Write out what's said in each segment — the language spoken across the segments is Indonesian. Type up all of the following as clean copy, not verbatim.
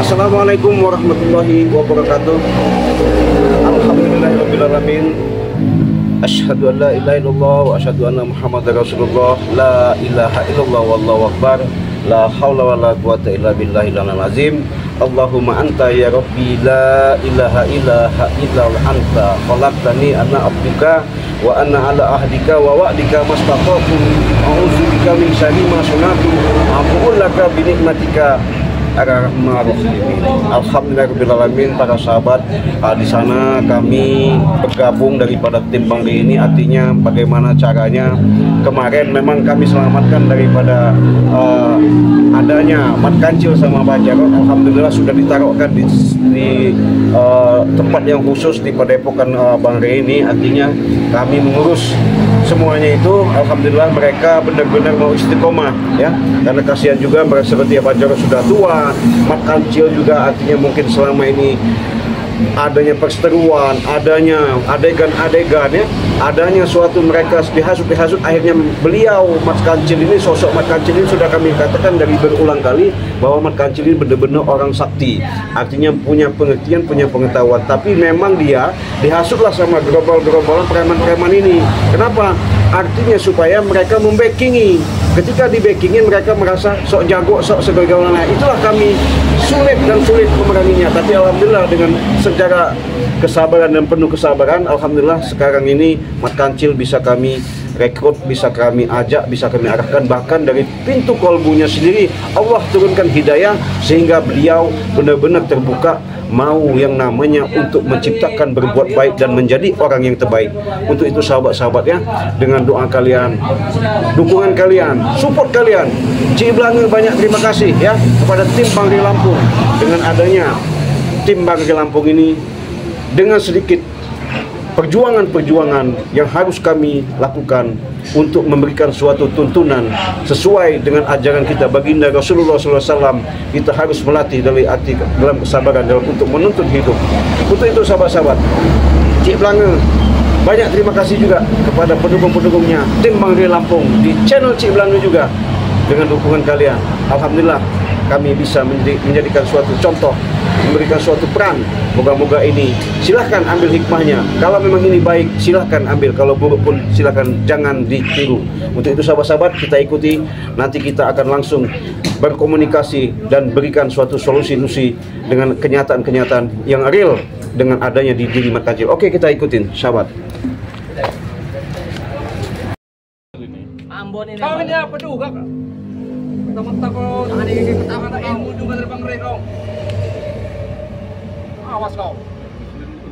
Assalamualaikum warahmatullahi wabarakatuh. Alhamdulillahirrabbilalamin. Asyhadu an la ilaha illallah wa asyhadu anna Muhammadar Rasulullah. La ilaha illallah wallahu akbar. La haula wala quwata illa billahil azim. Allahumma anta ya rabbi la ilaha illa anta khalaqtani ana abduka wa ana ala ahdika wa wa'dika mastata'tu a'udzubika min syarri ma sana'tu aqulu laka bi nikmatika Alhamdulillahirrahmanirrahim. Para sahabat, di sana kami bergabung daripada tim Bangri ini, artinya bagaimana caranya. Kemarin memang kami selamatkan daripada adanya mat kancil sama bajarot. Alhamdulillah sudah ditaruhkan di tempat yang khusus di Padepokan Bangri ini, artinya kami mengurus semuanya itu. Alhamdulillah mereka benar-benar mau istiqomah ya, karena kasihan juga mereka seperti bajarot sudah tua. Mat kancil juga artinya mungkin selama ini adanya perseteruan, adanya adegan-adegan ya, adanya suatu mereka dihasut, akhirnya beliau Mat Kancil ini, sosok Mat Kancil ini sudah kami katakan dari berulang kali bahwa Mat Kancil ini benar-benar orang sakti, artinya punya pengertian, punya pengetahuan, tapi memang dia dihasutlah sama gerobol-gerombolan preman-preman ini. Kenapa? Artinya supaya mereka membackingi. Ketika di-backingin mereka merasa sok jago, sok segala-galanya. Itulah kami sulit memeranginya. Tapi alhamdulillah dengan secara kesabaran dan penuh kesabaran, alhamdulillah sekarang ini Mat Kancil bisa kami rekrut, bisa kami ajak, bisa kami arahkan, bahkan dari pintu kolbunya sendiri Allah turunkan hidayah sehingga beliau benar-benar terbuka mau yang namanya untuk menciptakan, berbuat baik dan menjadi orang yang terbaik. Untuk itu sahabat-sahabat ya, dengan doa kalian, dukungan kalian, support kalian, Ciblangge banyak terima kasih ya kepada tim Bangri Lampung. Dengan adanya tim Bangri Lampung ini, dengan sedikit perjuangan-perjuangan yang harus kami lakukan untuk memberikan suatu tuntunan sesuai dengan ajaran kita baginda Rasulullah SAW, kita harus melatih dari hati dalam kesabaran dalam untuk menuntun hidup. Untuk itu sahabat-sahabat, Ciblangge banyak terima kasih juga kepada pendukung-pendukungnya tim Bangri Lampung di channel Ciblangge juga. Dengan dukungan kalian, alhamdulillah kami bisa menjadikan suatu contoh, memberikan suatu peran. Moga-moga ini silahkan ambil hikmahnya. Kalau memang ini baik silahkan ambil, kalau buruk pun silahkan jangan ditiru. Untuk itu sahabat-sahabat, kita ikuti, nanti kita akan langsung berkomunikasi dan berikan suatu solusi dengan kenyataan-kenyataan yang real dengan adanya di diri Mat Kancil. Oke, kita ikutin sahabat. Ambon ini. Kau ini apa juga? Teman-teman kau hari ini pertama ilmu juga dari Bangri kau. Awas kau.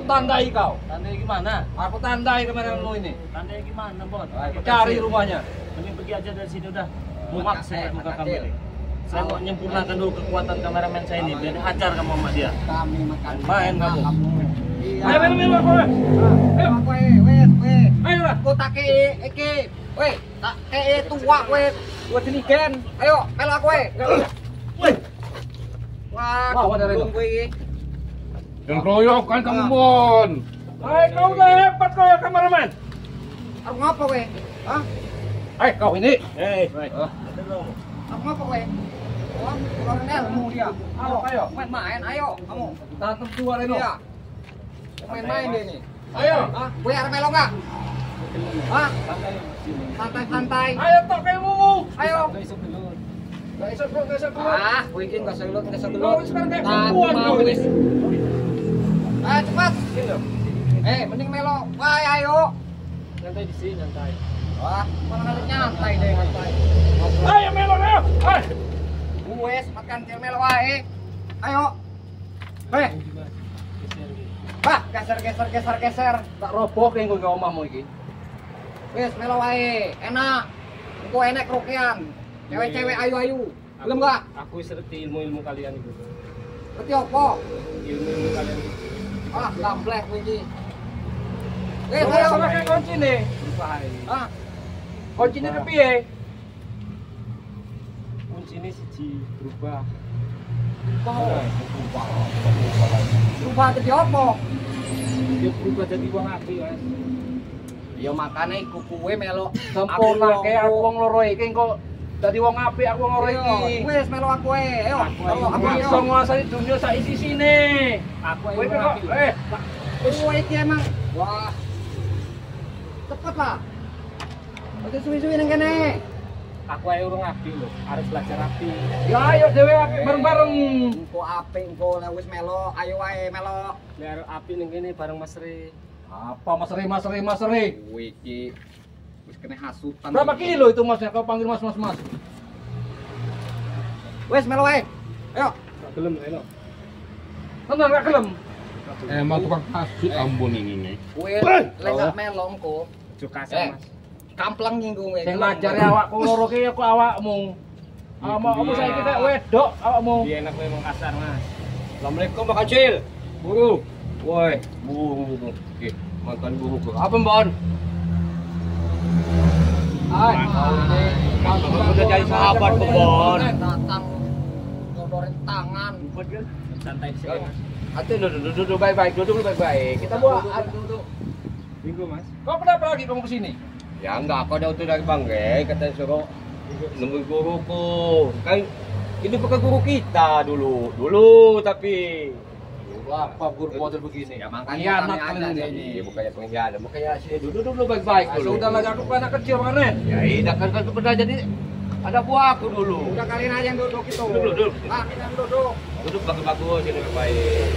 Tandai kau. Tandai gimana? Aku tandai kemana-mana ini. Tandai gimana, Bon? Cari rumahnya. Mending pergi aja dari sini udah. Muak saya muka kamu. Saya mau menyempurnakan dulu kekuatan kameramen saya ini biar hajar kamu sama dia. Kami makan Main kamu. Ayo main kau. Ayo lah, kau tak ke weh, tak ke tua weh, buat sini kan. Ayo, melo aku weh. Wah, kau ada weh. Yang keroyokan kamu Bon. Hai kau udah hebat kau ya kameramen. Aku ngapa weh? Hah? Hai kau ini. Aku ngapa weh? Oh, orang ilmu dia. Ayo. Main, ayo kamu. Tantem tua ini. Iya. Main-main dia nih. Ayo. Hah? Gue ada melo nggak? Hah? Santai-santai. Ayo tok kayak mumu. Ayo. Gak isap dulu. Ah, gue ini nggak segelut. Kau sekarang kayak perempuan kau ini. Ayo cepat. Mending melo. Wah, ayo. Nyantai di sini, nyantai. Wah, mana ada nyantai deh nyantai. Ayo melo ayo. Gue Mat Kancil melo wae. Ayo. Bah, geser. Tak roboh yang gue gak omahmu ini. Wes melo wae. Enak. Engko enek krokean. Cewek-cewek ayu-ayu. Belum enggak? Aku serti ilmu-ilmu kalian itu. Ngerti apa? Ilmu-ilmu kalian itu. Ah, gablek kowe iki. Wes Ayo ayo. sama kayak kunci nih. Berbahaya. Ah, Kuncinya ke piye? Kunci ini siji berubah. rubah jadi apa? Dia berubah jadi wong apik, Mas. Ya makane iku kuwe melok Sempurnake aku wong loro iki engko Dadi wong apik aku wong ora iki. Wes melu aku ae. Ayo. Kalau aku Iso nguasani dunia sak isi-isine. Aku Kowe ae. kok Kowe iki emang. Wah. Cepet lah. Ojo suwi-suwi nang kene. Aku ae urung apik lho, arep belajar apik. ya ayo dhewe apik bareng-bareng. Engko apik engko lek wis melo, ayo wae melo. Biar apik ning kene bareng Mas Re. Apa Mas Re? Kowe iki wis kena hasutan. Berapa kilo itu Masnya? Kau panggil Mas. Wes melo wae. Ayo. Gelem eno. Tenan gak gelem? Emang tukang hasut ampun ini. Kowe lek gak melo engko. Ojo kasar Mas. Kampleng nyinggung kowe. Sing ngajari awakku loro ki ya kok awakmu. Awakmu saiki kek wedok awakmu. Biar enak kowe mau kasar Mas. Assalamualaikum Pak Kacil. Buru. Woi, buru. Oke, makan buru ke. Apa, Mbon? Hai. Udah jadi sahabat, Bon. Datang ngodorin tangan. Santai sih Mas. Atuh duduk baik-baik, duduk baik-baik. Kita buat duduk. Minggu Mas. Kau kenapa lagi kamu kesini? Ya enggak, aku ada utuh dari Bangke, katanya suruh nemuin guruku. Kan ini bukan guru kita dulu tapi apa guru model begini? Ya makanya Khianat kami kalian ada ini. Iya, bukannya pengkhianat, makanya sini duduk baik-baik dulu. Sudah lagi aku kan anak kecil kan? Ya iya kan pernah jadi ada buah aku dulu. Udah kalian aja yang duduk itu. Duduk. Ah, kita yang duduk. Duduk bagus-bagus ini baik.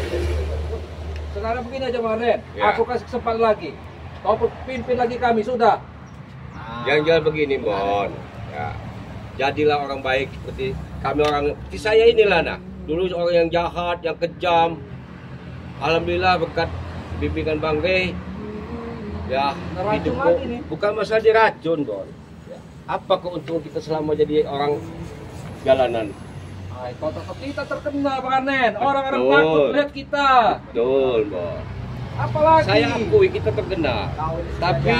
Sekarang begini aja Maren, Ya. aku kasih kesempatan lagi. Kau pimpin lagi kami sudah. Jangan begini, Bon. Ya. Jadilah orang baik seperti kami orang seperti saya inilah nah. Dulu orang yang jahat, yang kejam. Alhamdulillah berkat bimbingan Bang Rey. Ya, Ngeracun hidupku lagi nih. bukan masalah diracun, Bon. Ya. Apa keuntungan kita selama jadi orang jalanan? Ay, kau tetap kita terkenal Maren. Orang-orang Betul. takut lihat kita. Betul, Bon. Apalagi? Saya akui kita terkenal. Tapi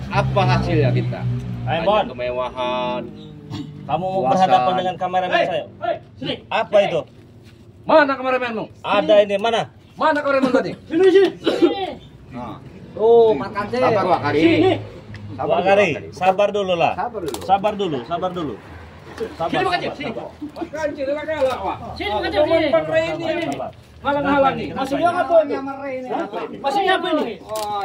apa hasilnya kita? Hai, Hanya Bon. kemewahan. Kamu mau Puasan. berhadapan dengan kameramen saya? Sini. Apa itu? Mana kameramenmu? Ada ini, mana? Mana kameramen tadi? Tuh, Pak Kancil. Sabar, Pak Kari. Pak Kari, sabar dulu lah. Sabar dulu. Sabar dulu. Sabar. Sini Pak Kancil, sini. Mas Kancil, galak, Pak. Sini, Pak Kancil, sini. Bang Rey ini ngalang-halangi. Maksudnya apa ini? Maksudnya apa ini? Oh,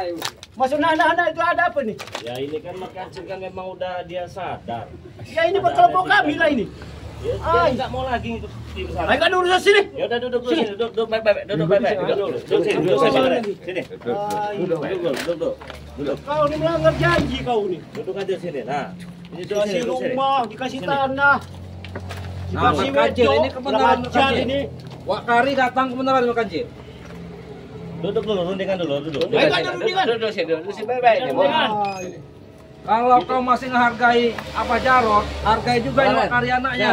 Maksudnya anak-anak itu ada apa nih? Ya ini kan Mas Kancil kan memang udah dia sadar. Ya ini buat kelompok kami lah ini. Ya, dia nggak mau lagi di sana. Ayo kan urusan sini. Ya udah duduk dulu sini, duduk baik-baik, duduk baik-baik, duduk sini, duduk sini. Duduk. Kau ini melanggar janji kau nih. Duduk aja sini. Nah, ini duduk Dikasih sini, duduk sini. rumah, dikasih Sini. tanah. Nah, Mas Kancil, ini kebenaran Mas Belajar Kancil. ini. Wak Kari datang kebenaran Mas Kancil. Duduk dulu, rundingan dulu, duduk. Ayo kan rundingan. Duduk sini baik-baik nih, Bon. Kalau kau masih menghargai apa Jarot, hargai juga Maren. Wak Kari anaknya.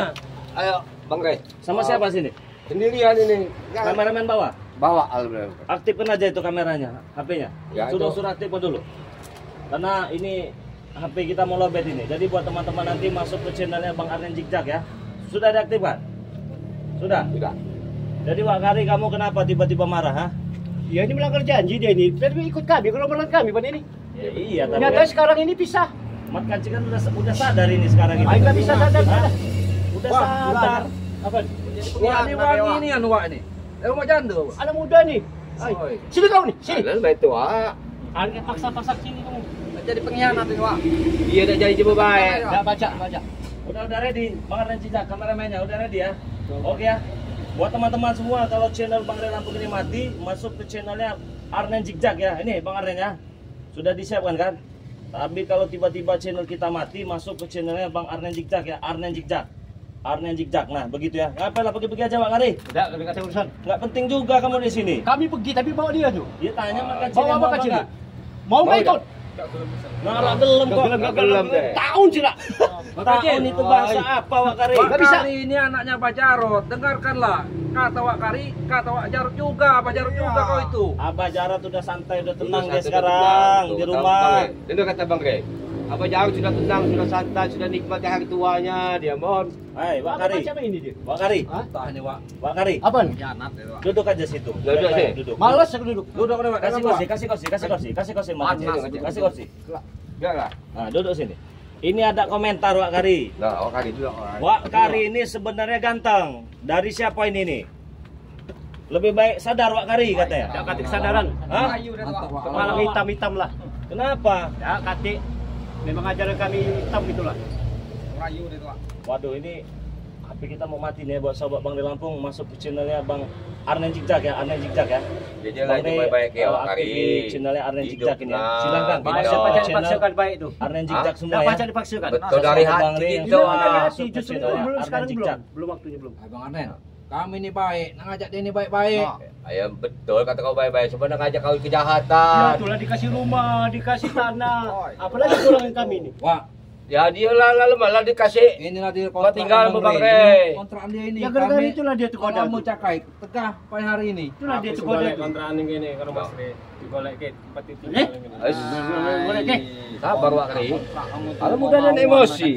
Ayo, Bang Rey. Sama siapa sini? Sendirian ini. Kameramen bawa. Bawa alhamdulillah. Aktifkan aja itu kameranya, HP-nya. Ya, Suruh aktifkan dulu. Karena ini HP kita mau lobet ini. Jadi buat teman-teman nanti masuk ke channelnya Bang Arnen Jigjak ya. Sudah diaktifkan? Sudah? Sudah. Jadi Wak Kari kamu kenapa tiba-tiba marah, ha? Ya ini melanggar janji dia ini. Tapi ikut kami kalau melanggar kami Pak ini. Ya, iya, tapi Ternyata kan sekarang ini pisah. Mat Kancil kan udah sadar ini sekarang ini. Ayo nggak bisa sadar. Hah? Udah Wah, sadar. Apa? Wah, ini wangi ini anu Wak ini. Rumah janda. Wak. Anak muda nih. Ayo. Sini kau nih. Sini. Kalian baik tua. Aneh paksa-paksa sini kamu. jadi pengkhianat ini, Wak. Iya udah jadi coba baik. Enggak baca. Udah ready. Bang Arnen Jigjak kameramennya udah ready ya. Oke ya. Buat teman-teman semua kalau channel Bang Arnen Lampung ini mati, masuk ke channelnya Arnen Jigjak ya. Ini Bang Arnen ya. Sudah disiapkan kan? Tapi kalau tiba-tiba channel kita mati, masuk ke channelnya Bang Arnen Jigjak ya. Arnen Jigjak. Nah, begitu ya. Ngapain lah pergi-pergi aja Bang Ari? Enggak, kami kasih urusan. Nggak penting juga kamu di sini. Kami pergi tapi bawa dia tuh. Dia tanya makan Bawa apa kecil? Mau nggak ikut? Nggak gelem kok. Nggak gelem deh. Tahun sih lah. Tahun itu bahasa apa Wak Kari? Wak Nggak bisa. Kari ini anaknya Pak Jarot. Dengarkanlah kata Wak Kari, kata Wak Jarot juga. Pak Jarot juga kau itu. Abah Jarot udah santai, udah tenang Iya, dia santai, sekarang tenang. di Tuh, rumah. Bang Rey. Itu kata Bang Rey. Apa jauh sudah tenang, sudah santai, sudah nikmati hari tuanya dia, Mon. Hai, Wak Apa Kari. macam ini dia? Wak Kari. Hah? Tah ini Wak. Wak Kari. Apa? Pengkhianat itu, Wak. Duduk aja situ. Duduk sini. Duduk. Malas aku duduk. Duduk nih Wak. Kasih Kenapa, Wak? kursi, kasih kursi, Mas Kancil. Panas. Kasih kursi. Biarlah. Nah, duduk sini. Ini ada komentar Wak Kari. Nah, Wak Kari juga. Wak Kari ini sebenarnya ganteng. Dari siapa ini nih? Lebih baik sadar Wak Kari katanya. Ya kati kesadaran. Hah? Malah hitam-hitam lah. Kenapa? Ya kati memang ajaran kami hitam itulah. Waduh, ini HP kita mau mati nih buat sobat Bang di Lampung. Masuk ke channelnya Bang Arnen Jigjak ya, Arnen Jigjak ya. Jadi lah itu baik-baik ya Wak Kari. Channelnya Arnen Hidup Jigjak ini ya. tenang. Silakan Baik, kita siapa channel dipaksakan baik itu. Arnen Jigjak semua Enggak ya. baca dipaksakan. Betul dari Bang hati Ri, itu. Belum ada masuk hati, ke justru channelnya belum Arnen sekarang Jigjak. belum waktunya belum. Bang Arnen, kami ini baik, nak ngajak dia ini baik-baik. Ayo betul kata kau baik-baik. Sebenarnya ngajak kau Ya kejahatan. itulah dikasih rumah, dikasih tanah. Apalagi kurangin kami ini. Wah, ya dia lah malah dikasih. Inilah dia Kau tinggal Bang Bang Ray. Ray. Kontrakan dia ini. Ya gara-gara Kami- itulah dia tuh Kalau kode. mau cakai, tegah pada hari ini. Itulah dia tuh kode. kontrakan yang gini kalau Mas Re digolek ke tempat itu. Boleh deh. Sabar Wak Kari. Kalau mudah dan emosi.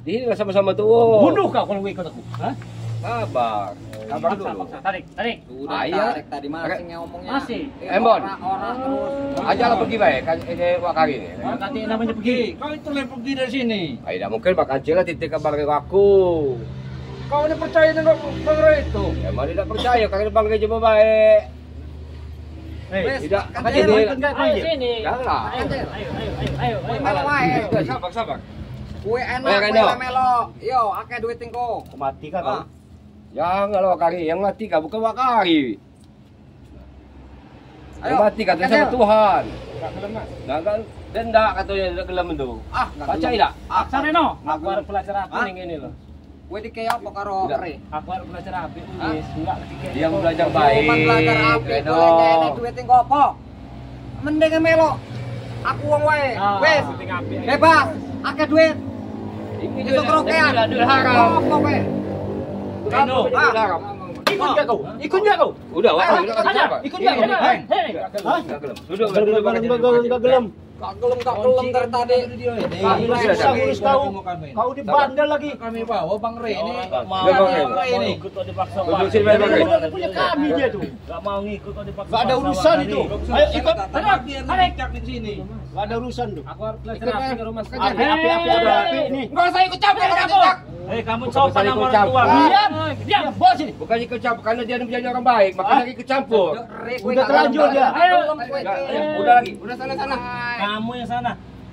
Ini lah sama-sama tuh. Bunuh kau kalau ikut aku. Hah? Sabar. Sabar dulu. Tarik. Ayo. Tadi masih ngomongnya. Masih. Embon. Orang terus. Ajalah pergi baik kan ini Wak Kari ini. Nanti namanya pergi. Kau itu lebih pergi dari sini. Ayo tidak mungkin Pak Kancil lah titik kabar ke aku. Kau ini percaya dengan Bang Ray itu. Emang tidak percaya karena Bang Ray coba baik. Tidak. Kancil, Ayo sini. Janganlah. Ayo. Melo wae. Sabar. Kue enak, Ayo, kue Reno. melo. Yo, akeh duit tingko. Mati kah kau? Janganlah Wak Kari, yang mati kah bukan Wak Kari. Yang Ayo, mati katanya sama Kancil. Tuhan. Nah kan denda katanya tidak gelam itu. Ah, Baca tidak? Sareno. Aku harus belajar apa Hah? nih ini loh. kue dikei apa karo Enggak. Re? Aku harus belajar apa tulis, enggak ketika. Dia mau belajar baik. Cuman belajar api, Reno. boleh nyene duit tingko apa? Mending melo. Aku wong wae. Wes, bebas. Akeh duit. Ini Itu kerokean. duit haram. Apa kowe? Reno, duit haram. Ikut enggak kau? Ikut enggak kau? Udah, Wak Kari udah kasih Ada. apa? Ikut enggak? Hei. Enggak gelem. Duduk Bang Kancil. Enggak gelem. Gak gelem dari tadi. Kami urus kau. Kau di bandel lagi. Kami bawa Bang Ray ini. Mau Udah, Bang Ray. nggak mau ikut kok dipaksa Duduk Wak. sini, Bang Ray. Udah punya kami dia tuh. Gak mau ngikut kok dipaksa. Gak ada paksa urusan Wak itu. Kari. Ayo ikut. Tarik di sini. Gak ada urusan tuh. Aku harus belajar apa ke rumah Api ini. Enggak usah ikut campur aku. Kamu Usah sopan sama ikut orang campur. tua. Diam, bawa sini. Bukan ikut campur karena dia menjadi orang baik, makanya ikut campur. Udah terlanjur dia. Ayo. Udah lagi. Udah sana. Kamu yang sana.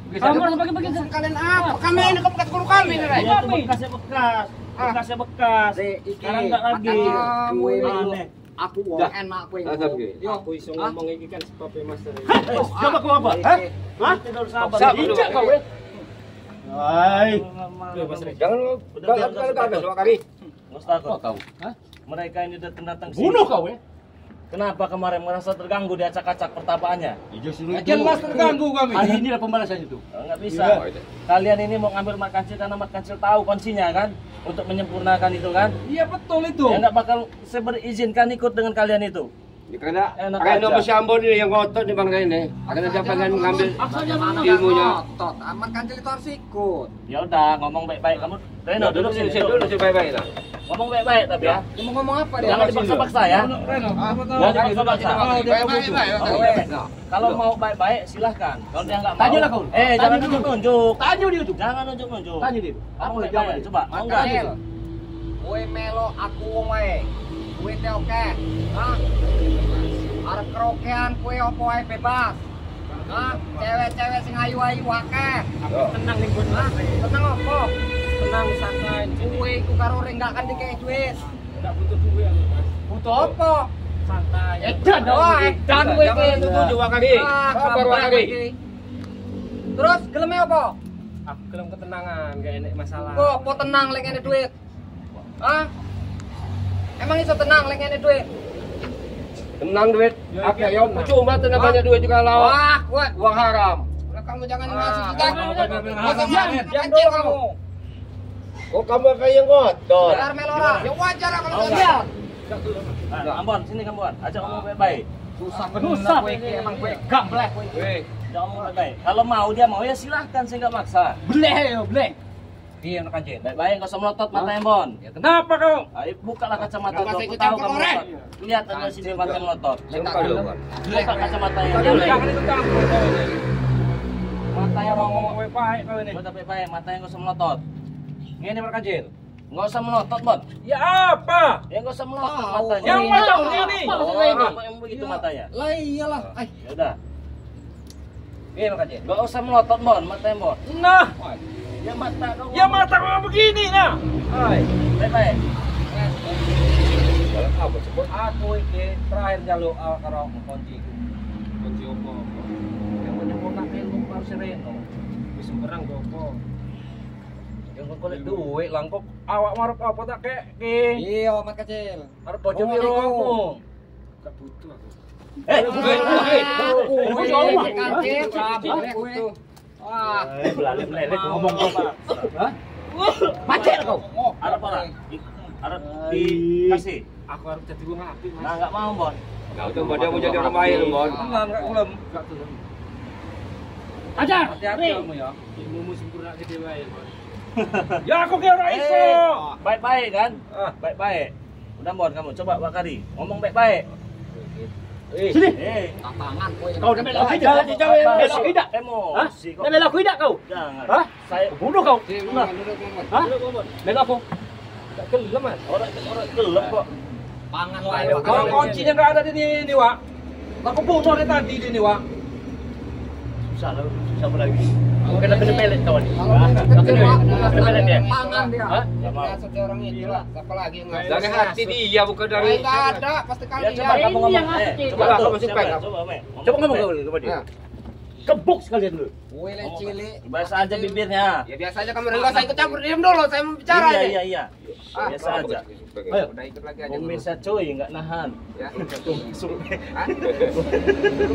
Kamu harus bagi-bagi. Kalian apa? Kami ini bekas guru kami nih, Re. Iya tuh bekasnya bekas. Bekasnya bekas. Sekarang enggak lagi. Kue Aneh. aku wong Dah. enak kue. Nah, sabar, Ki. Yo, Aku iso ngomong iki kan sebab master. Coba kau apa? Hah? Hah? Tidak usah sabar. Sabar. Injak kau ya. Hai. Jangan gagal Wak Kari. Nggak usah takut. tahu? Mereka ini datang sini. Bunuh kau ya. Kenapa kemarin merasa terganggu di acak-acak pertapaannya? Jelas terganggu kami. Hari ini lah pembalasan itu. Nggak bisa. Kalian ini mau ngambil Mat Kancil karena Mat Kancil tahu kuncinya kan, untuk menyempurnakan itu kan. Iya betul itu. Ya nggak bakal saya berizinkan ikut dengan kalian itu. Karena Enak Reno aja. Mas Ambon ini yang ngotot nih Bang Rene. Karena dia pengen ngambil ilmunya. Tot, amat kancil itu harus ikut. Ya udah, ngomong baik-baik. Kamu Reno duduk sini. Dulu sih baik-baik lah. Ngomong baik-baik tapi ya. Dia mau ngomong apa dia? Jangan dipaksa-paksa ya. Reno, apa tahu? Jangan dipaksa-paksa. Baik-baik. Kalau mau baik-baik silahkan. Kalau dia nggak mau. Tanyalah kau. Jangan Tanya nunjuk-nunjuk. Tanya dia tuh. Jangan nunjuk-nunjuk. Tanya dia. Kamu Apa baik-baik. jawab? Coba. Mau nggak? Kancil. Kue melo aku wong wae. Kue teh oke. Hah? Arep kerokean kue opo wae bebas. Hah? Cewek-cewek sing ayu-ayu akeh. Tenang ning gue. Hah? Tenang opo? Tenang santai. Kue iku karo ring gak akan dikei duit. Enggak butuh duit aku, Mas. Butuh opo? Santai. Edan Wah, edan kowe iki. Jangan tuju Wak Kari. Sabar Wak Kari. Terus geleme opo? Aku kelem ketenangan, gak enek masalah. Kok opo tenang lek ngene duit? Hah? Emang iso tenang lek ngene duit? Tenang duit. Apa ya percuma tenang banyak duit juga lah. Wah, kowe Uang haram. udah kamu jangan ngasih kita. Kecil kamu. Kok kamu kayak yang ngotot? Biar melora. Ya wajar kalau Oh, enggak. Ambon, sini Ambon. Ajak ngomong baik-baik. Susah bener kowe iki emang kowe gamblek kowe. Weh, Jangan ngomong baik-baik. Kalau mau dia mau ya silahkan, saya nggak maksa. Bleh yo, bleh. Iya anak kancil. Baik-baik, nggak usah melotot mata Ambon. Ya kenapa kau? Ayo bukalah kacamata Nggak tuh. usah Aku ikut tahu campur, kamu Orang. melotot. Lihat ada sini mata melotot. sumpah dulu kan. Buka kacamata yang Jangan ikut campur kau ini. mata Matanya ngomong baik kau ini. Buat baik, matanya nggak usah melotot. Ini berkacil. Nggak usah melotot, Bon. Ya apa? Ya nggak usah melotot matanya. Yang mata ini. Oh, yang begitu matanya. Lah iyalah. Ya udah. Ini berkacil. Nggak usah melotot, Bon, matanya, Bon. Nah, Ya mata kau. ya mata kau begini nah. Hai. Baik. Dalam apa sebut? Aku iki terakhir jaluk karo kunci iku. Kunci opo? Yang menyebut nak ilmu karo Sereno. Wis sembarang gopo. Yang kok golek duit lang kok awak marep apa tak kek ki? Iya, Mat kecil. Arep bojo piro kamu? Gak butuh aku. Kecil, boleh kowe. Wah, Meleleh ngomong apa? Hah? macet kau. Arab apa? Arab dikasih. Aku harus jadi wong apik, Mas. Nah, nggak mau, Bon. Nah, itu dia mau jadi orang baik, Bon. Tenang, gak kulem. Gak kulem. Ajar. Hati-hati kamu ya. Ilmumu sempurna ke dewa ya, Bon. Ya aku kira ora iso. Baik-baik kan? Ah. Baik-baik. Udah, Bon, kamu coba Bakari. Ngomong baik-baik. Sini. Tangan kowe. Kau udah melok tidak? Melok tidak? Emosi kok. Dah melok tidak kau? Jangan. Hah? Saya Bunuh kau. Duduk, Hah? Melok kau. Gak gelem, Mas. orang gelap kok. pangan Kalau kuncinya nggak ada di sini, Wak. Aku bunuh dari tadi di sini, Wak. Susah lah, susah lagi. Kena pelet kawan. Pelet dia. Pangan dia. Hah? Ya seorang itu lah. Siapa lagi yang Dari hati dia bukan dari. Enggak ada, pasti Ya kalian. coba kamu ngomong. Coba Coba tuh, kamu siapa? supaya. Coba, Me. Coba ngomong kau kepada dia. Kebuk sekalian dulu. Kowe cilik. Biasa aja bibirnya. Ya biasa aja kamu enggak usah ikut campur, diam dulu, saya mau bicara aja. Iya. Biasa aja. Ayo, udah ikut lagi aja. Pemirsa cuy, nggak nahan. Ya.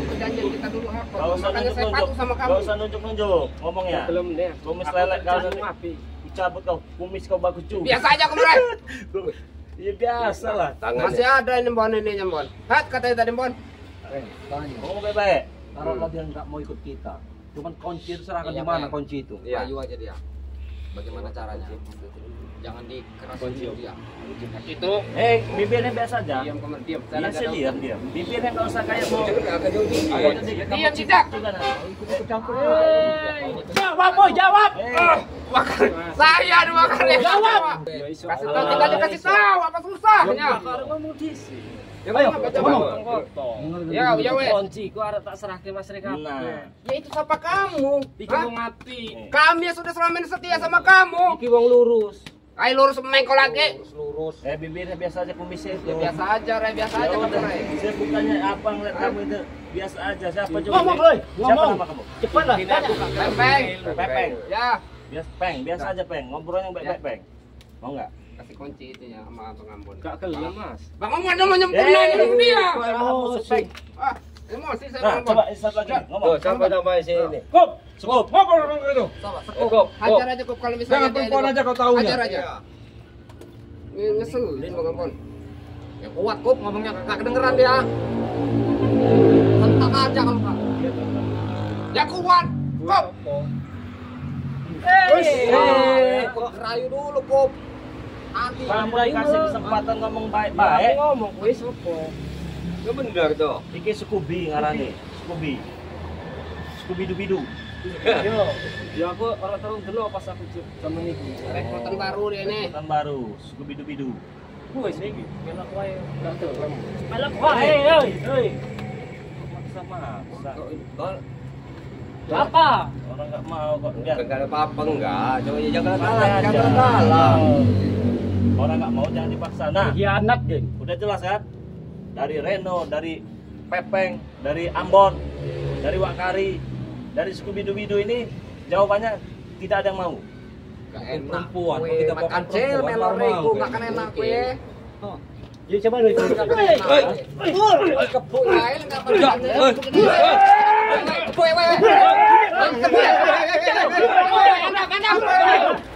Perjanjian kita dulu apa? Gak usah Makanya saya patuh sama kamu. Gak usah nunjuk-nunjuk. Ngomongnya. Belum deh. Kumis lelek kau nanti. Cabut kau. Kumis kau bagus juga. Biasa aja kemarin. Ya biasa lah. Masih ada ini Bon ini Bon. Hat katanya tadi Bon. Ngomong baik-baik. Taruhlah dia nggak mau ikut kita. Cuman kunci itu serahkan Iya, di mana Pak. kunci itu? Ayo aja dia. Bagaimana caranya? Jangan dikerasin dia. Itu Bibirnya biasa aja. Diam kemarin diam. Iya sih diam. Bibirnya nggak usah kayak mau. Diam tidak. Jawab boy, jawab. Saya dua kali. Jawab. Kasih tahu tinggal dikasih tahu apa susahnya. Ayo, coba. Ya wes. Kunci ku arep tak serahke Mas Reka. Nah. Ya itu siapa kamu? Iki Hah? wong apik. Kami yang sudah selama ini setia sama kamu. Iki wong lurus. Ayo lurus mengko lagi. lurus. Bibirnya biasa aja kumisnya itu. Ya biasa aja, Ray, biasa Ya aja kamu, udah, Ray. saya bukannya apa ngeliat kamu itu biasa aja. Siapa juga? Ngomong, Boy. Siapa Ngomong. nama kamu? Cepat lah. Pepeng. Pepeng. Ya, Biasa aja Peng. Ngobrolnya baik-baik Peng. Mau nggak? kasih kunci itu ya sama Bang Ambon. Gak gelem, Mas. Bang Ambon ada mau nyempurnain hidup dia. Emosi. Ah, emosi saya Nah, Bang Ambon. coba satu lagi ngomong. Tuh, sampai tambah sini. Kop, cukup. Ngobrol orang itu. Coba, Cukup. hajar aja Kup kalau misalnya Jangan dia perempuan ini, aja kau taunya. Hajar aja. Ngeselin Bang Ambon. Ya kuat Kup, ngomongnya gak kedengeran dia. Tentak aja kalau Pak. Ya kuat. Kup. Kup rayu dulu Kup. Nanti Kamu kasih kesempatan ngomong baik-baik. Ngomong kuwi sopo? Itu benar tuh. Iki Scooby ngarane. Scooby. Scooby-Doo. Yo, ya aku orang terus dulu pas aku zaman itu. rekrutan baru dia nih. Tahun baru Scooby-Doo. Wes iki, melok wae gak gelem. Melok wae, hei. Maksa. Apa? Orang nggak mau kok. Biar Enggak ada apa-apa enggak. Coba ya jangan santai aja. jangan kalah. Orang nggak mau jangan dipaksa. Nah, Hianat, geng. udah jelas kan? Dari Reno, dari Pepeng, dari Ambon, dari Wakari, dari Scooby-Doo ini jawabannya tidak ada yang mau. Gak enak. Perempuan, Kue, kita makan makan cel, perempuan, melor normal, reku, kue. makan enak kue. Jadi coba lu. Kebuk lain enggak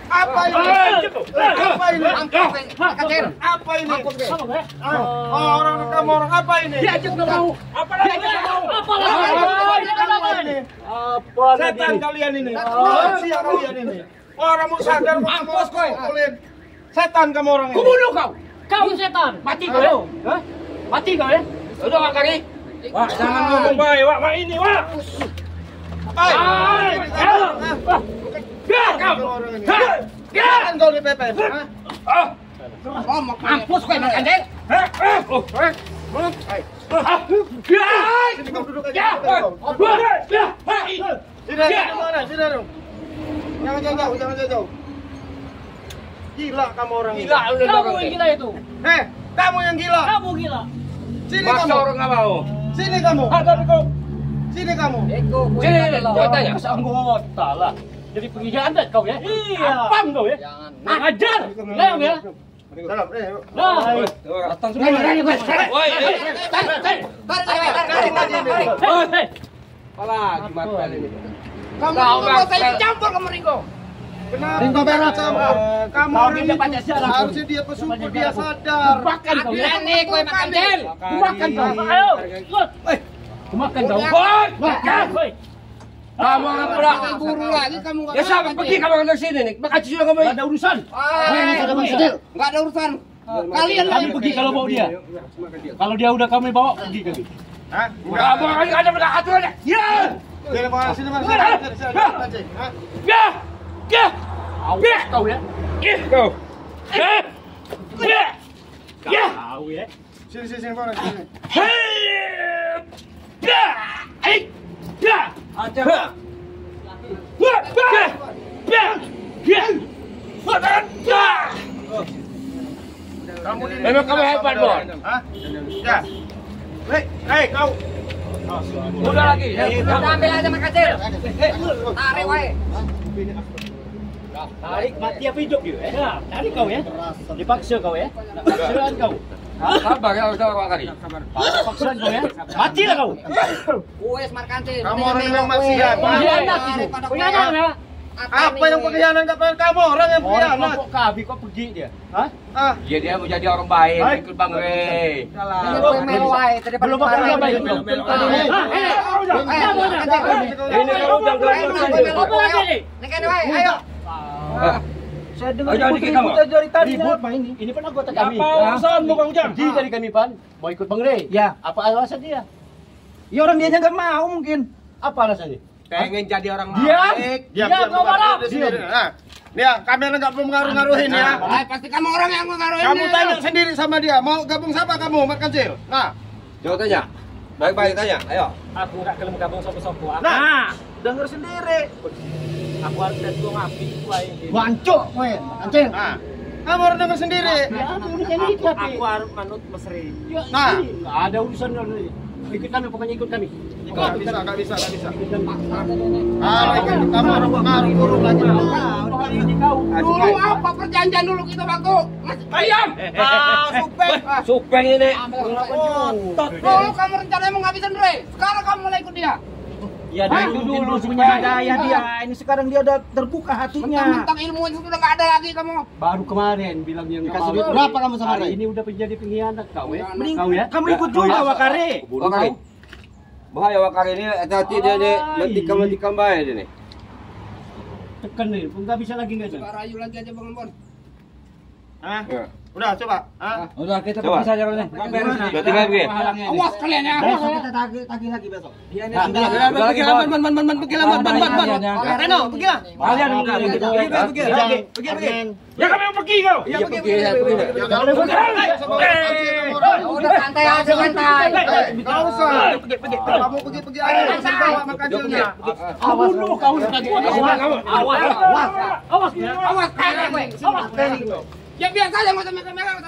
apa ini? Apa ini? Apa ini? Orang kamu orang apa ini? Diajak nggak mau. Apa lagi nggak mau? Apa lagi? Apa lagi? Setan kalian ini. Manusia kalian ini. Orang mau sadar mampus kau. Setan kamu orang ini. Kubunuh kau. Kau setan. Mati kau ya? Hah? Mati kau ya? Udah Kak Kari. Wah, jangan ngomong baik, Wak. Wak ini, Wak. Jangan kau dipepet. Mampus kowe Mas Kanjeng. Sini kau duduk aja. Sini mana? Sini dong. Jangan jauh, jangan jauh. Gila kamu orang ini. Kamu yang gila itu. Kamu yang gila. Kamu gila. Sini Masa kamu. orang nggak mau. Sini kamu. Sini kamu. Sini, coba tanya. Anggota lah. Jadi pengkhianat kau ya? Iya. Apam kau ya? Jangan. Ngajar. Leong ya? Dalam. Nah. Datang semua. Woi, apalah gimana ini? Kamu mau saya campur ke Ringo. Kenapa berat sama? Kamu orang ini harusnya dia pesuku, dia sadar. Makan kau ya? Berani kowe Mas Kanjeng. Makan kau. Ayo. Makan kau. Makan. Kamu orang pula. Buru lagi kamu enggak. Ya siapa pergi kamu dari sini nih? Makasih sudah kamu. Gak ada urusan. Enggak ada urusan. Kalian Kami pergi kalau bawa dia. Kalau dia udah kami bawa pergi kami. Hah? Kamu orang ada pada aturannya. Ya. Sini mana? Sini. Ya. Ya. Awas kau ya. Kau. Ya. Kau ya. Sini mana? Sini. Ya. Ya. Ajar. Memang kamu hebat, Bon. Hah? Ya. Hei, kau. Udah lagi. Udah ambil aja Mas Kanjeng. Tarik wae. Tarik mati apa hidup dia? Ya, tarik kau ya. Dipaksa kau ya. Paksaan kau. Sabar ya, udah orang kali. Paksaan kau ya. Matilah kau. Wes Mas Kanjeng. Kamu orang yang maksiat. Pengkhianat itu. Pengkhianat ya. Apa yang pengkhianat? Kamu orang yang Orang pengkhianat. kelompok kami kok pergi dia? Hah? Ah, Dia mau jadi orang baik, ikut Bang Rey. Ini kowe melu wae daripada Belum apa parah. baik. Ini Ayo, udah apa lagi nih? Nek wae, ayo. Saya dengar Ayo, ribut dikit kamu. dari tadi. Ribut Pak ini. Ini kan anggota kami. Apa urusanmu, Bang Ujang? Janji dari kami Pan. Mau ikut Bang Rey. Ya. Apa alasan dia? Ya orang dia nggak mau mungkin. Apa alasannya? pengen jadi orang Diam. baik. Diam kau malam. Nah, dia kamera nggak perlu mengaruh-ngaruhin ya. Pasti kamu orang yang mengaruhi. Kamu tanya sendiri sama dia, mau gabung siapa kamu, Mat Kancil? Nah, Coba tanya. Baik-baik tanya, ayo. Aku nggak kelem gabung sopo-sopo. Nah, denger sendiri. Aku harus lihat gua ngapi gua ini. Wancuk kowe, Kancil. nah, kamu harus dengar sendiri. Aku harus manut mesri. Nah, Nggak ada urusan ini. Ikut kami, pokoknya ikut kami. nggak bisa. Ah, kamu orang pengaruh burung lagi. Dulu apa perjanjian dulu kita waktu? Ayam. Supeng. Supeng ini. Dulu kamu rencananya mau ngabisin Rey. Sekarang kamu mulai ikut dia. Ya Itu dulu punya daya dia. Ini sekarang dia udah terbuka hatinya. Mentang-mentang ilmu itu sudah nggak ada lagi kamu. Baru kemarin bilang yang Dikasih duit berapa kamu sama Hari Ray? ini udah menjadi pengkhianat kau ya. Mending Kau ya. kamu ikut juga Wakare. Wakari. Bahaya Wakari ini, hati-hati dia nih. Nanti bahaya dia nih. Tekan nih, nggak bisa lagi nggak Jan? Rayu lagi aja Bang Bon. Hah? Ya. Udah, coba. Hah? Udah kita Coba. pergi saja Ron. Udah tinggal begini. Awas kalian ya. Besok kita tagih lagi besok. Udah lagi, Bon. Pergi lah, Reno, pergi lah. Kalian pergi. Ya kami mau pergi kau. Iya, pergi. Udah santai aja santai. Nggak usah. Kamu pergi aja. Saya bawa Mat Kancilnya. Awas lu, kau lagi. Awas. Awas kalian gue. Awas. Ya biasa aja nggak usah megang-megang.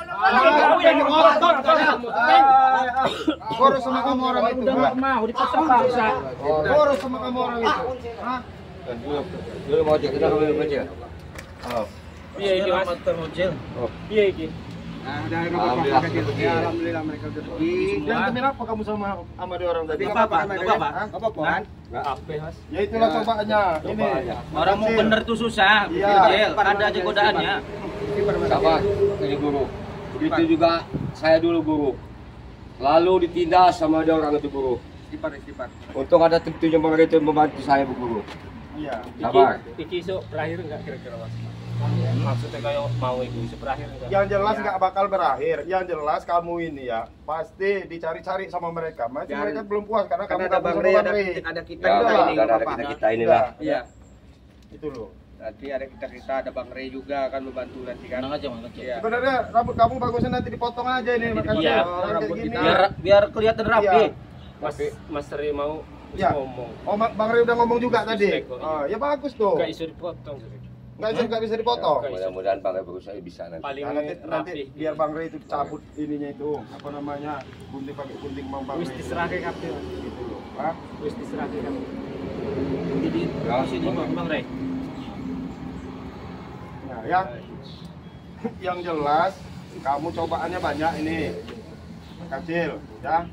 Urus sama kamu orang itu. Udah nggak mau dipaksa-paksa. Urus sama kamu orang itu. Hah? Dulu mau cek, kita mau cek. Iya ini Mas. Iya ini. Alhamdulillah mereka udah pergi. Dan demi apa kamu sama dia orang tadi? Nggak apa-apa. Nggak apa-apa. Apa Mas? Ya itulah cobaannya. Ini. Orang mau bener tuh susah. Iya. Kecil, ada aja godaannya. Sabar, ini guru. Begitu juga saya dulu guru. Lalu ditindas sama ada orang itu guru. Istighfar. Untung ada tim-tim yang itu membantu saya bu guru. Iya. Sabar. Iki isu terakhir enggak kira-kira Mas? Maksudnya kayak mau itu bisa berakhir enggak? Yang jelas nggak bakal berakhir. Yang jelas kamu ini ya pasti dicari-cari sama mereka. Masih Dan- mereka belum puas karena kamu Karena ada gabung Bang sama Rey, Bang Rey. ada kita Ya, juga ini. kan ada Bapak. kita inilah. Iya. Itu loh. Nanti ada kita ada Bang Rey juga akan membantu nanti kan. Tenang aja, Mang kecil. Iya. Sebenarnya rambut kamu bagusnya nanti dipotong aja ini makan Iya, rambut gini. kita. Biar kelihatan rapi. Iya. Mas Rey mau Ya. ngomong. Oh, Bang Rey udah ngomong juga tadi. Respect kok. Oh, ya bagus tuh. Enggak isu dipotong. Nggak bisa dipotong. Mudah-mudahan Bang Rey berusaha bisa nanti. Paling Nah, nanti rapi. biar Bang Rey itu cabut ininya itu apa namanya gunting pakai gunting Bang Wis Rey. diserahke kabeh. Gitu loh. Hah? Wis diserahke kabeh. Jadi sini Bang Rey. Nah, ya. Yang jelas kamu cobaannya banyak ini. Kecil, ya.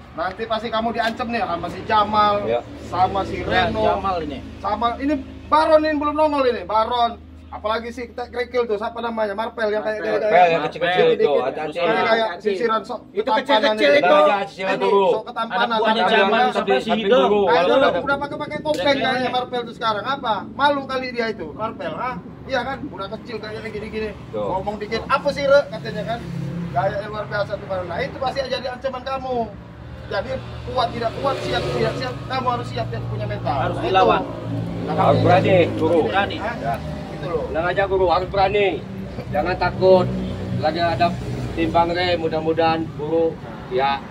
Nanti pasti kamu diancam nih sama si Jamal, Ya. sama si Reno, Jamal ini. sama ini Baron ini belum nongol ini, Baron. Apalagi si Krikil tuh, siapa namanya? Marpel yang kayak Marpel yang kecil-kecil dikit-dikit. tuh, hati-hati. Ini kayak sisiran sok. Itu ketampanan kecil-kecil ini. itu. Udah aja sisiran Ini, dulu. sok ketampanan. Anak buahnya ketampanan. Jamal sampai si Samping hidung. guru. Ayo, Kalau udah pakai topeng kayaknya Marpel tuh sekarang. Apa? Malu kali dia itu, Marpel, ha? Iya kan? Udah kecil kayaknya gini-gini. Tuh. Ngomong dikit, apa sih, Re? Katanya kan. Gaya yang luar biasa tuh Baron. Nah, itu pasti jadi ancaman kamu. Jadi kuat tidak kuat, siap tidak siap, kamu harus siap dan punya mental. Harus Nah, itu. dilawan. Harus berani, guru. Berani. Hah? Ya. Gitu loh. Tenang aja guru, harus berani. Jangan takut. Lagi ada tim Bang Rey, mudah-mudahan guru ya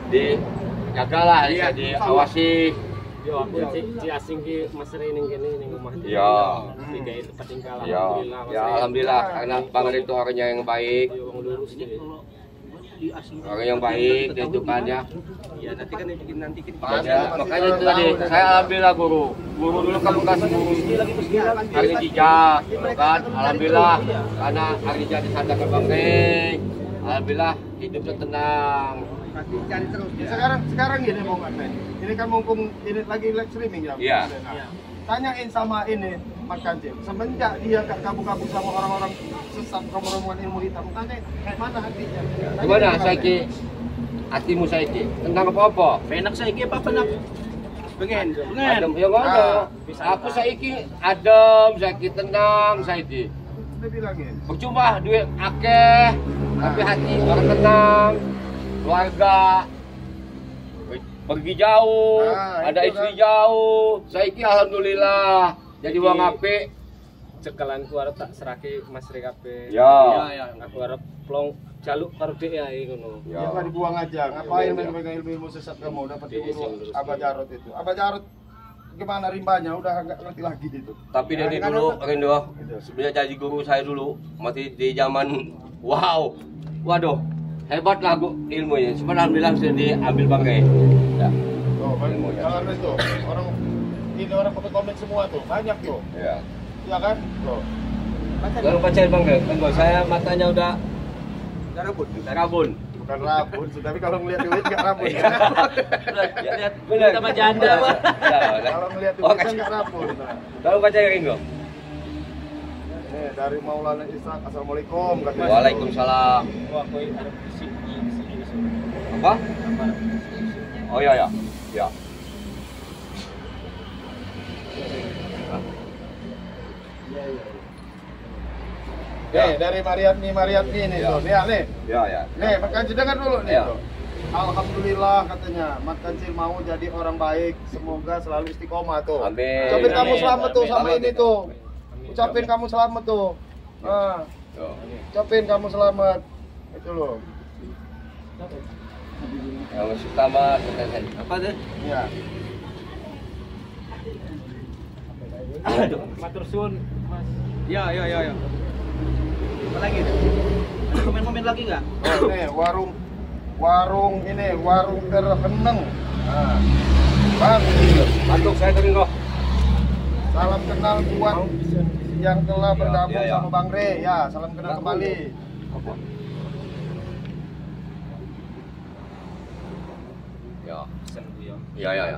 dijagalah, ya diawasi. Yo aku si asing ki Mas Rey ning kene ning omah. Iya. Tiga itu tempat tinggal Ya, alhamdulillah. Mas Ya Rey. alhamdulillah karena Bang Rey itu orangnya yang baik, Yo wong lurus iki. orang yang baik dia itu kan ya. Ya nanti kan nanti kita Makanya itu tadi saya alhamdulillah guru. Guru dulu kan bukan guru hari jejak, kan? Alhamdulillah karena hari jejak disandarkan Bang Rey. Alhamdulillah hidupnya tenang. Cari terus. Sekarang gini mau ngapain? Ini kan mumpung ini lagi live streaming ya. Iya. Nah, tanyain sama ini Mas Kancil. Semenjak dia gak kabur-kabur sama orang-orang sesat rombongan ilmu hitam, tanya kayak mana hatinya? Tanya Gimana dia Saiki? Hatimu Saiki? Tentang apa-apa? enak saiki apa nak? Pengen. Adem ya ngono. Aku saiki adem, saiki tenang, saiki. Udah bilangin. Percuma duit akeh, tapi hati orang tenang, keluarga pergi jauh, Nah, ada itu istri kan. jauh. Saiki alhamdulillah jadi Saiki- wong apik. Cekelan ku arep tak serake Mas Rey kabeh. Ya. Ya, aku arep plong jaluk karo dhek ae ngono. Ya nggak dibuang aja. Ngapain megang ilmu sesat kamu dapat ilmu Abah Jarot itu. Abah Jarot gimana rimbanya udah nggak ngerti lagi itu. Tapi dari dulu Rindo, sebenarnya jadi guru saya dulu masih di zaman wow. Waduh, hebat lah ilmunya. Cuma alhamdulillah sudah diambil Bang Rey. Ya. Tuh, jangan itu. Orang ini orang pakai komen semua tuh. Banyak tuh. Ya. Iya kan? Tuh. Lalu bacain Bang Rey, tunggu saya matanya udah darabun. Bukan rabun, tapi kalau ngeliat duit nggak rabun. Ya, lihat benar sama janda, Pak. Kalau ngeliat duit kan nggak rabun. Nah. Lalu bacain Ringo. Nih dari Maulana Ishak, assalamualaikum. katanya. Waalaikumsalam. Wah, aku arep sini. Apa? Oh ya ya. Ya. Nih dari Mariatni ini Ya. tuh. Nih, nih. Ya ya. Nih, Mat Kancil dengar dulu nih. Ya. Tuh. Alhamdulillah katanya, Mat Kancil mau jadi orang baik, semoga selalu istiqomah tuh. Amin. Ucapin kamu selamat tuh Amin. sama Amin. ini tuh. Ucapin kamu selamat tuh. Ah, Tuh. ucapin kamu selamat. Itu loh. Yang utama apa deh? Iya. Matur suwun, Mas. Ya. Apa lagi? Komen-komen lagi enggak? Oh, nih warung ini, warung terheneng. Nah. Bang, Masuk saya ke Ringo. salam kenal buat yang telah bergabung Ya, ya. sama Bang Rey. Ya, salam kenal kembali. Ya. Sen ku yo. Ya.